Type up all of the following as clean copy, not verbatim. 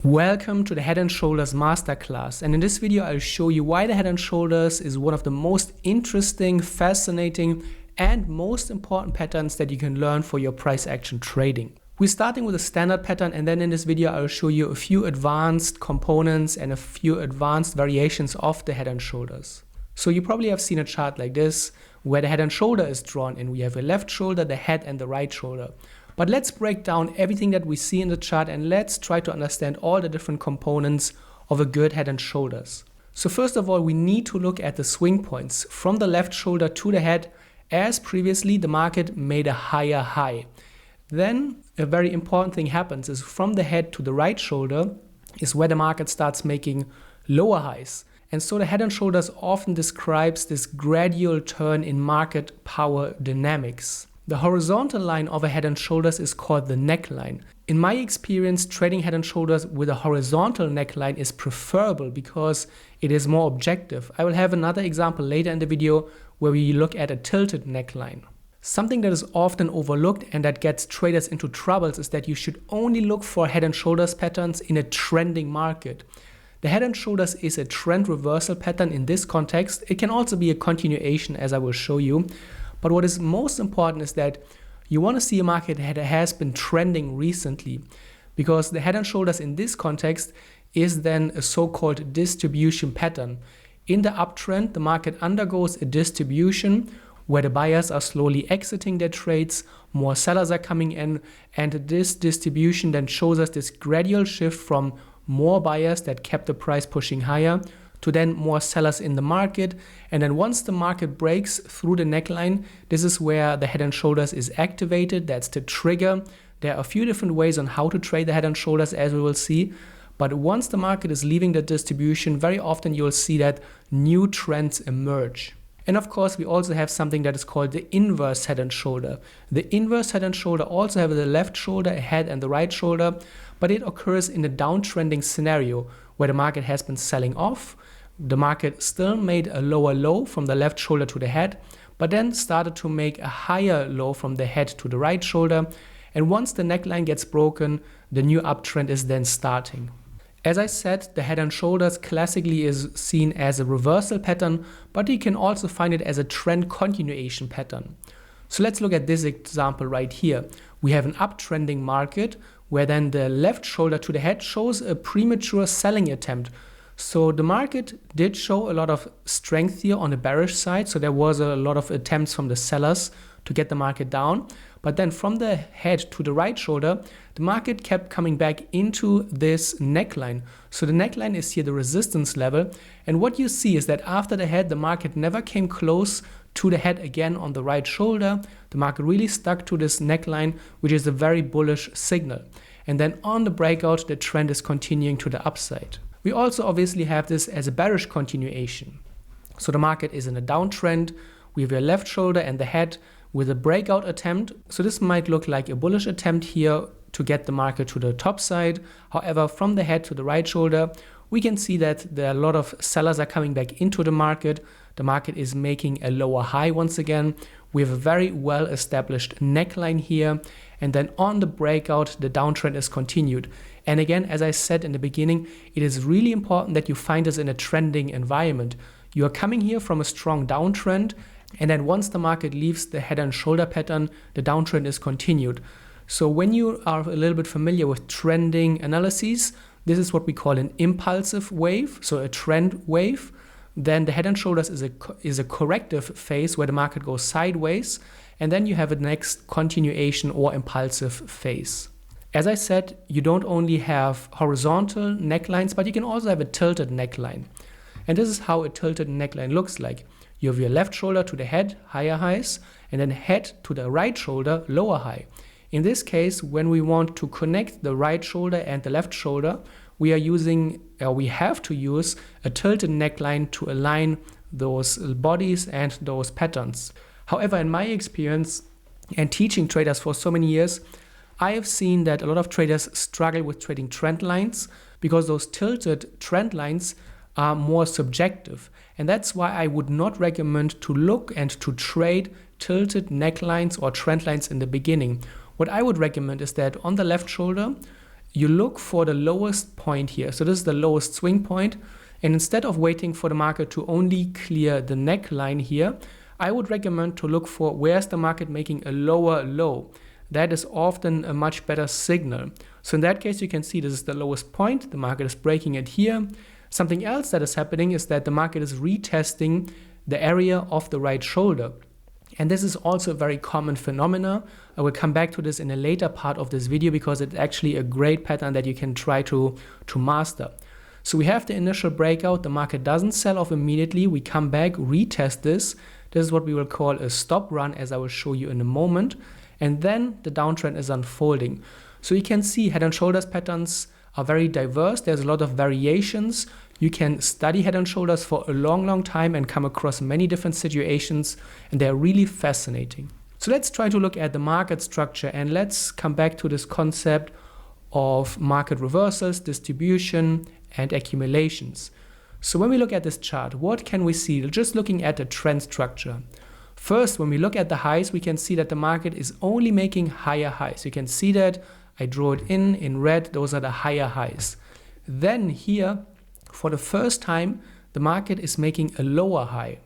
Welcome to the Head and Shoulders Masterclass, and in this video I'll show you why the Head and Shoulders is one of the most interesting, fascinating and most important patterns that you can learn for your price action trading. We're starting with a standard pattern, and then in this video I'll show you a few advanced components and a few advanced variations of the Head and Shoulders. So you probably have seen a chart like this where the head and shoulder is drawn in. We have a left shoulder, the head and the right shoulder. But let's break down everything that we see in the chart and let's try to understand all the different components of a good head and shoulders. So first of all, we need to look at the swing points from the left shoulder to the head. As previously, the market made a higher high. Then a very important thing happens is from the head to the right shoulder is where the market starts making lower highs. And so the head and shoulders often describes this gradual turn in market power dynamics. The horizontal line of a head and shoulders is called the neckline. In my experience, trading head and shoulders with a horizontal neckline is preferable because it is more objective. I will have another example later in the video where we look at a tilted neckline. Something that is often overlooked and that gets traders into troubles is that you should only look for head and shoulders patterns in a trending market. The head and shoulders is a trend reversal pattern in this context. It can also be a continuation, as I will show you. But what is most important is that you want to see a market that has been trending recently, because the head and shoulders in this context is then a so-called distribution pattern. In the uptrend, the market undergoes a distribution where the buyers are slowly exiting their trades, more sellers are coming in, and this distribution then shows us this gradual shift from more buyers that kept the price pushing higher to then more sellers in the market. And then once the market breaks through the neckline, this is where the head and shoulders is activated. That's the trigger. There are a few different ways on how to trade the head and shoulders, as we will see. But once the market is leaving the distribution, very often you'll see that new trends emerge. And of course, we also have something that is called the inverse head and shoulder. The inverse head and shoulder also have the left shoulder, head, and the right shoulder, but it occurs in a downtrending scenario where the market has been selling off. The market still made a lower low from the left shoulder to the head, but then started to make a higher low from the head to the right shoulder. And once the neckline gets broken, the new uptrend is then starting. As I said, the head and shoulders classically is seen as a reversal pattern, but you can also find it as a trend continuation pattern. So let's look at this example right here. We have an uptrending market where then the left shoulder to the head shows a premature selling attempt. So the market did show a lot of strength here on the bearish side. So there was a lot of attempts from the sellers to get the market down. But then from the head to the right shoulder, the market kept coming back into this neckline. So the neckline is here the resistance level. And what you see is that after the head, the market never came close to the head again on the right shoulder. The market really stuck to this neckline, which is a very bullish signal. And then on the breakout, the trend is continuing to the upside. We also obviously have this as a bearish continuation. So the market is in a downtrend. We have a left shoulder and the head with a breakout attempt. So this might look like a bullish attempt here to get the market to the top side. However, from the head to the right shoulder, we can see that there are a lot of sellers are coming back into the market. The market is making a lower high once again. We have a very well established neckline here. And then on the breakout, the downtrend is continued. And again, as I said in the beginning, it is really important that you find this in a trending environment. You are coming here from a strong downtrend, and then once the market leaves the head and shoulder pattern, the downtrend is continued. So when you are a little bit familiar with trending analyses, this is what we call an impulsive wave, so a trend wave. Then the head and shoulders is a corrective phase where the market goes sideways, and then you have a next continuation or impulsive phase. As I said, you don't only have horizontal necklines, but you can also have a tilted neckline. And this is how a tilted neckline looks like. You have your left shoulder to the head, higher highs, and then head to the right shoulder, lower high. In this case, when we want to connect the right shoulder and the left shoulder, we have to use a tilted neckline to align those bodies and those patterns. However, in my experience and teaching traders for so many years, I have seen that a lot of traders struggle with trading trend lines because those tilted trend lines are more subjective. And that's why I would not recommend to look and to trade tilted necklines or trend lines in the beginning. What I would recommend is that on the left shoulder, you look for the lowest point here. So this is the lowest swing point. And instead of waiting for the market to only clear the neckline here, I would recommend to look for where's the market making a lower low. That is often a much better signal. So in that case, you can see this is the lowest point. The market is breaking it here. Something else that is happening is that the market is retesting the area of the right shoulder. And this is also a very common phenomena. I will come back to this in a later part of this video because it's actually a great pattern that you can try to master. So we have the initial breakout. The market doesn't sell off immediately. We come back, retest this. This is what we will call a stop run, as I will show you in a moment. And then the downtrend is unfolding. So you can see head and shoulders patterns are very diverse. There's a lot of variations. You can study head and shoulders for a long time and come across many different situations, and they're really fascinating. So let's try to look at the market structure, and let's come back to this concept of market reversals, distribution, and accumulations. So when we look at this chart, what can we see? Just looking at the trend structure. First, when we look at the highs, we can see that the market is only making higher highs. You can see that I draw it in red. Those are the higher highs. Then here, for the first time, the market is making a lower high.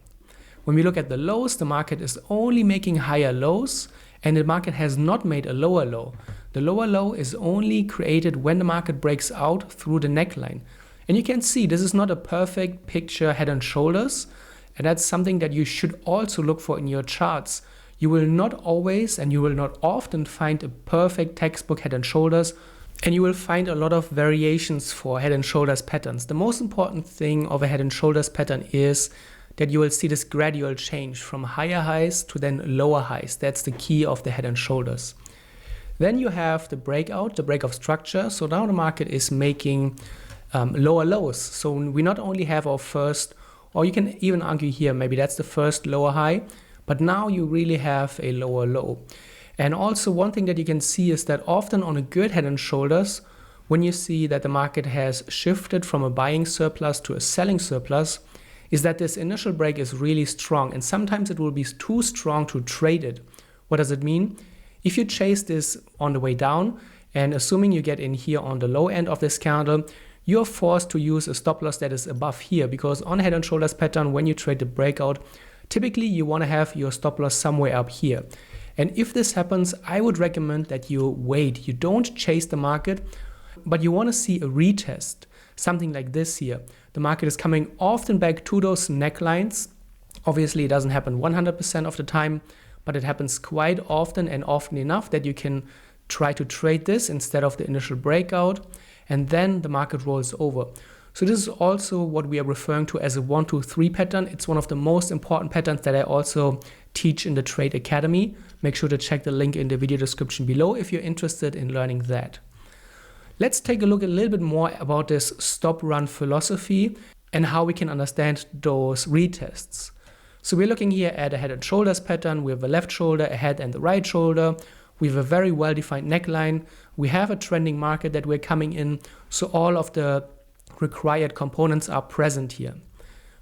When we look at the lows, the market is only making higher lows, and the market has not made a lower low. The lower low is only created when the market breaks out through the neckline. And you can see this is not a perfect picture head and shoulders, and that's something that you should also look for in your charts. You will not always and you will not often find a perfect textbook head and shoulders, and you will find a lot of variations for head and shoulders patterns. The most important thing of a head and shoulders pattern is that you will see this gradual change from higher highs to then lower highs. That's the key of the head and shoulders. Then you have the breakout, the break of structure. So now the market is making lower lows. So we not only have our first, or you can even argue here, maybe that's the first lower high, but now you really have a lower low. And also one thing that you can see is that often on a good head and shoulders, when you see that the market has shifted from a buying surplus to a selling surplus, is that this initial break is really strong, and sometimes it will be too strong to trade it. What does it mean? If you chase this on the way down, and assuming you get in here on the low end of this candle, you're forced to use a stop loss that is above here, because on a head and shoulders pattern, when you trade the breakout, typically you want to have your stop loss somewhere up here. And if this happens, I would recommend that you wait. You don't chase the market, but you want to see a retest, something like this here. The market is coming often back to those necklines. Obviously, it doesn't happen 100% of the time, but it happens quite often and often enough that you can try to trade this instead of the initial breakout, and then the market rolls over. So this is also what we are referring to as a 1, 2, 3 pattern. It's one of the most important patterns that I also teach in the Tradecademy. Make sure to check the link in the video description below if you're interested in learning that. Let's take a look a little bit more about this stop run philosophy and how we can understand those retests. So we're looking here at a head and shoulders pattern. We have a left shoulder, a head and the right shoulder. We have a very well-defined neckline. We have a trending market that we're coming in. So all of the required components are present here.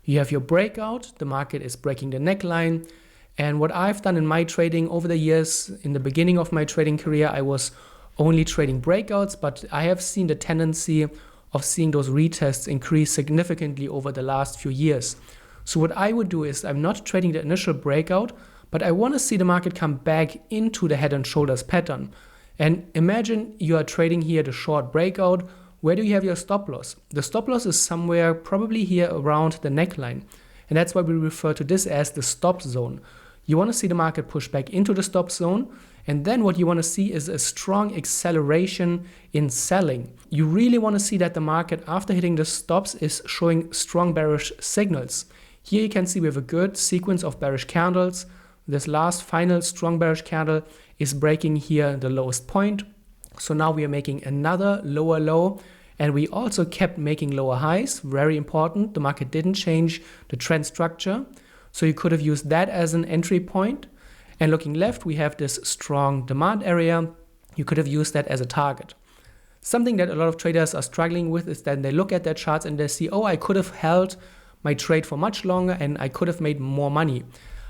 You have your breakout. The market is breaking the neckline. And what I've done in my trading over the years, in the beginning of my trading career, I was only trading breakouts, but I have seen the tendency of seeing those retests increase significantly over the last few years. So what I would do is I'm not trading the initial breakout, but I want to see the market come back into the head and shoulders pattern. And imagine you are trading here the short breakout. Where do you have your stop loss? The stop loss is somewhere probably here around the neckline. And that's why we refer to this as the stop zone. You want to see the market push back into the stop zone. And then what you want to see is a strong acceleration in selling. You really want to see that the market, after hitting the stops, is showing strong bearish signals. Here you can see we have a good sequence of bearish candles. This last final strong bearish candle is breaking here the lowest point. So now we are making another lower low, and we also kept making lower highs. Very important. The market didn't change the trend structure. So you could have used that as an entry point. And looking left, we have this strong demand area. You could have used that as a target. Something that a lot of traders are struggling with is that they look at their charts and they see, oh, I could have held my trade for much longer and I could have made more money.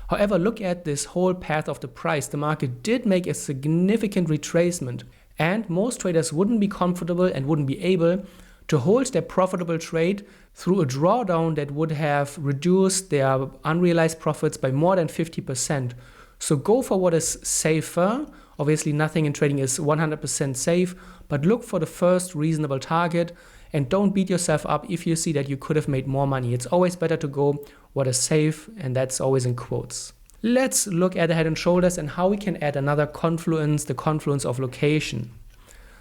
However, look at this whole path of the price. The market did make a significant retracement. And most traders wouldn't be comfortable and wouldn't be able to hold their profitable trade through a drawdown that would have reduced their unrealized profits by more than 50%. So go for what is safer. Obviously, nothing in trading is 100% safe, but look for the first reasonable target and don't beat yourself up if you see that you could have made more money. It's always better to go what is safe, and that's always in quotes. Let's look at the head and shoulders and how we can add another confluence, the confluence of location.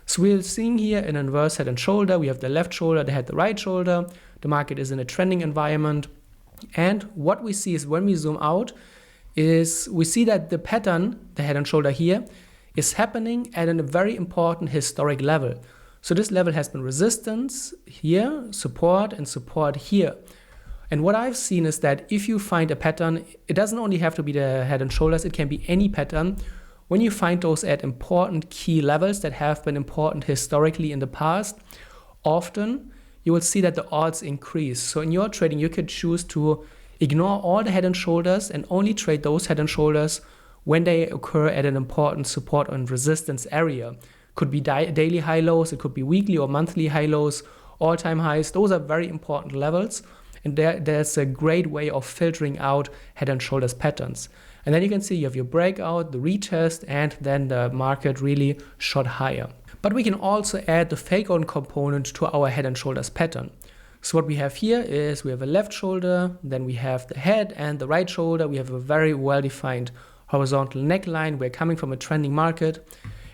So we're seeing here an inverse head and shoulder. We have the left shoulder, the head, the right shoulder. The market is in a trending environment. And what we see is when we zoom out is we see that the pattern, the head and shoulder here, is happening at a very important historic level. So this level has been resistance here, support, and support here. And what I've seen is that if you find a pattern, it doesn't only have to be the head and shoulders, it can be any pattern. When you find those at important key levels that have been important historically in the past, often you will see that the odds increase. So in your trading, you could choose to ignore all the head and shoulders and only trade those head and shoulders when they occur at an important support and resistance area. Could be daily high lows, it could be weekly or monthly high lows, all-time highs. Those are very important levels, and there's a great way of filtering out head and shoulders patterns. And then you can see you have your breakout, the retest, and then the market really shot higher. But we can also add the fake out component to our head and shoulders pattern. So what we have here is we have a left shoulder, then we have the head, and the right shoulder. We have a very well-defined horizontal neckline. We're coming from a trending market.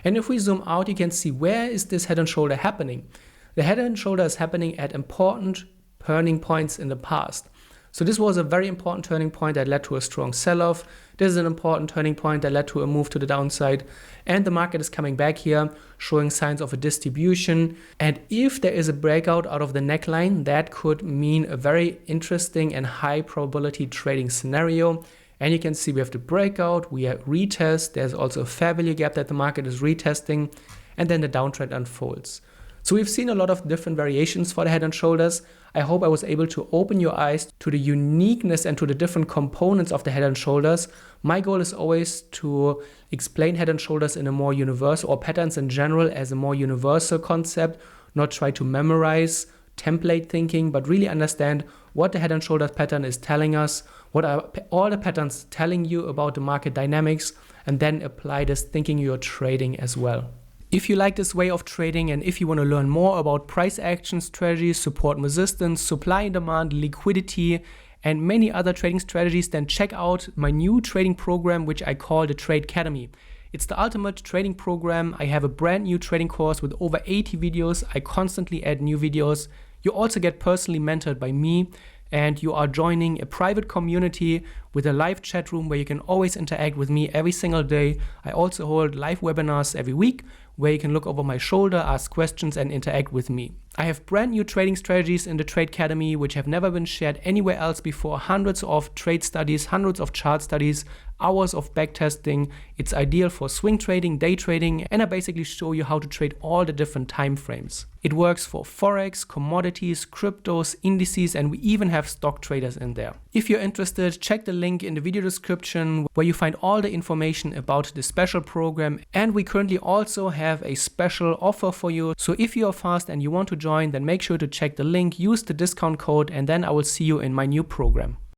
And if we zoom out, you can see where is this head and shoulder happening. The head and shoulder is happening at important turning points in the past. So this was a very important turning point that led to a strong sell-off. This is an important turning point that led to a move to the downside. And the market is coming back here, showing signs of a distribution. And if there is a breakout out of the neckline, that could mean a very interesting and high probability trading scenario. And you can see we have the breakout, we have retest, there's also a fair value gap that the market is retesting, and then the downtrend unfolds. So we've seen a lot of different variations for the head and shoulders. I hope I was able to open your eyes to the uniqueness and to the different components of the head and shoulders. My goal is always to explain head and shoulders in a more universal, or patterns in general as a more universal concept, not try to memorize template thinking, but really understand what the head and shoulders pattern is telling us, what are all the patterns telling you about the market dynamics, and then apply this thinking you're trading as well. If you like this way of trading and if you want to learn more about price action strategies, support and resistance, supply and demand, liquidity, and many other trading strategies, then check out my new trading program, which I call the Tradecademy. It's the ultimate trading program. I have a brand new trading course with over 80 videos. I constantly add new videos. You also get personally mentored by me, and you are joining a private community with a live chat room where you can always interact with me every single day. I also hold live webinars every week where you can look over my shoulder, ask questions, and interact with me. I have brand new trading strategies in the Tradecademy which have never been shared anywhere else before. Hundreds of trade studies, hundreds of chart studies, hours of backtesting. It's ideal for swing trading, day trading, and I basically show you how to trade all the different time frames. It works for Forex, commodities, cryptos, indices, and we even have stock traders in there. If you're interested, check the link in the video description where you find all the information about the special program, and we currently also have a special offer for you. So if you are fast and you want to join, then make sure to check the link, use the discount code, and then I will see you in my new program.